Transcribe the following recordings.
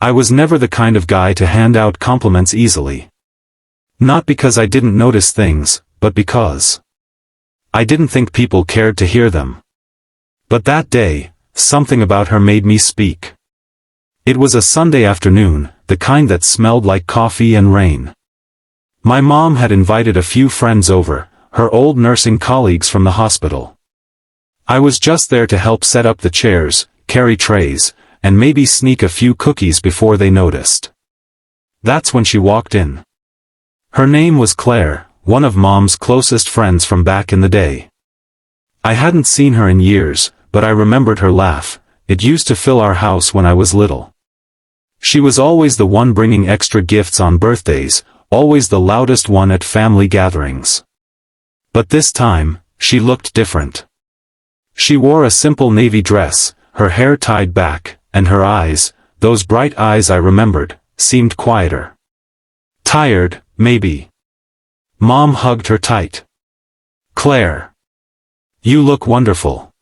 I was never the kind of guy to hand out compliments easily. Not because I didn't notice things, but because I didn't think people cared to hear them. But that day, something about her made me speak. It was a Sunday afternoon, the kind that smelled like coffee and rain. My mom had invited a few friends over, her old nursing colleagues from the hospital. I was just there to help set up the chairs, carry trays, and maybe sneak a few cookies before they noticed. That's when she walked in. Her name was Claire, one of Mom's closest friends from back in the day. I hadn't seen her in years, but I remembered her laugh. It used to fill our house when I was little. She was always the one bringing extra gifts on birthdays, always the loudest one at family gatherings. But this time, she looked different. She wore a simple navy dress, her hair tied back, and her eyes, those bright eyes I remembered, seemed quieter. Tired, maybe. Mom hugged her tight. "Claire. You look wonderful."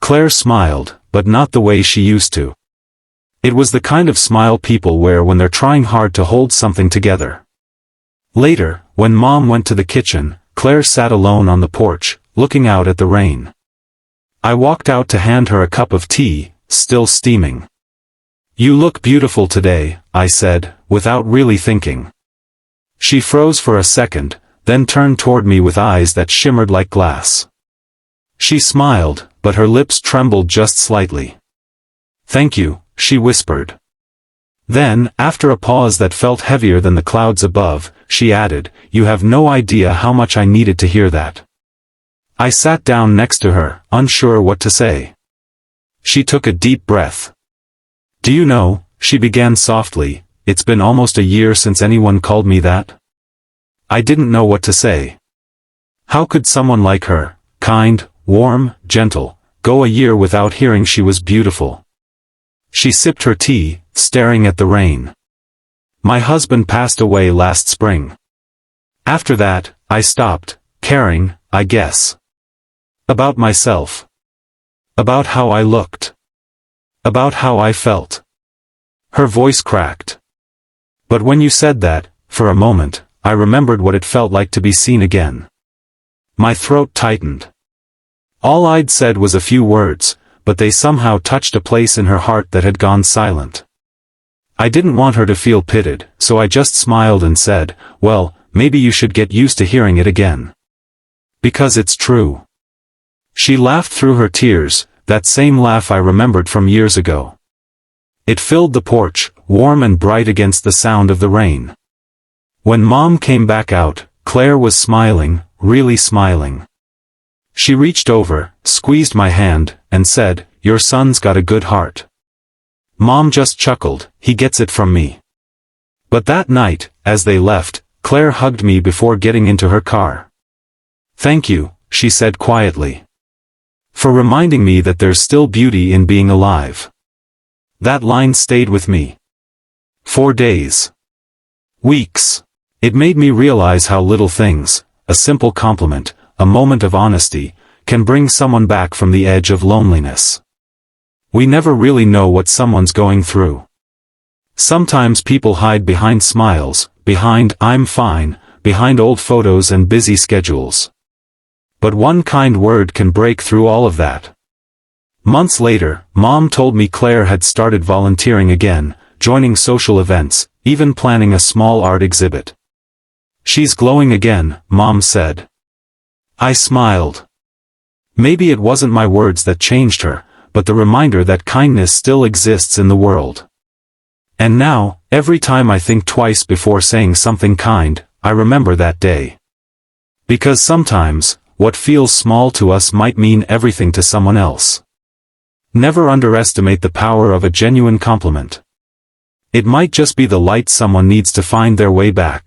Claire smiled, but not the way she used to. It was the kind of smile people wear when they're trying hard to hold something together. Later, when Mom went to the kitchen, Claire sat alone on the porch, looking out at the rain. I walked out to hand her a cup of tea, still steaming. "You look beautiful today," I said, without really thinking. She froze for a second, then turned toward me with eyes that shimmered like glass. She smiled, but her lips trembled just slightly. "Thank you," she whispered. Then, after a pause that felt heavier than the clouds above, she added, "You have no idea how much I needed to hear that." I sat down next to her, unsure what to say. She took a deep breath. "Do you know," she began softly, "it's been almost a year since anyone called me that?" I didn't know what to say. How could someone like her, kind, warm, gentle, go a year without hearing she was beautiful? She sipped her tea, staring at the rain. "My husband passed away last spring. After that, I stopped caring, I guess. About myself. About how I looked. About how I felt." Her voice cracked. "But when you said that, for a moment, I remembered what it felt like to be seen again." My throat tightened. All I'd said was a few words, but they somehow touched a place in her heart that had gone silent. I didn't want her to feel pitied, so I just smiled and said, "Well, maybe you should get used to hearing it again. Because it's true." She laughed through her tears, that same laugh I remembered from years ago. It filled the porch, warm and bright against the sound of the rain. When Mom came back out, Claire was smiling, really smiling. She reached over, squeezed my hand, and said, "Your son's got a good heart." Mom just chuckled, "He gets it from me." But that night, as they left, Claire hugged me before getting into her car. "Thank you," she said quietly. "For reminding me that there's still beauty in being alive." That line stayed with me. For days. Weeks. It made me realize how little things, a simple compliment, a moment of honesty, can bring someone back from the edge of loneliness. We never really know what someone's going through. Sometimes people hide behind smiles, behind "I'm fine," behind old photos and busy schedules. But one kind word can break through all of that. Months later, Mom told me Claire had started volunteering again, joining social events, even planning a small art exhibit. "She's glowing again," Mom said. I smiled. Maybe it wasn't my words that changed her, but the reminder that kindness still exists in the world. And now, every time I think twice before saying something kind, I remember that day. Because sometimes, what feels small to us might mean everything to someone else. Never underestimate the power of a genuine compliment. It might just be the light someone needs to find their way back.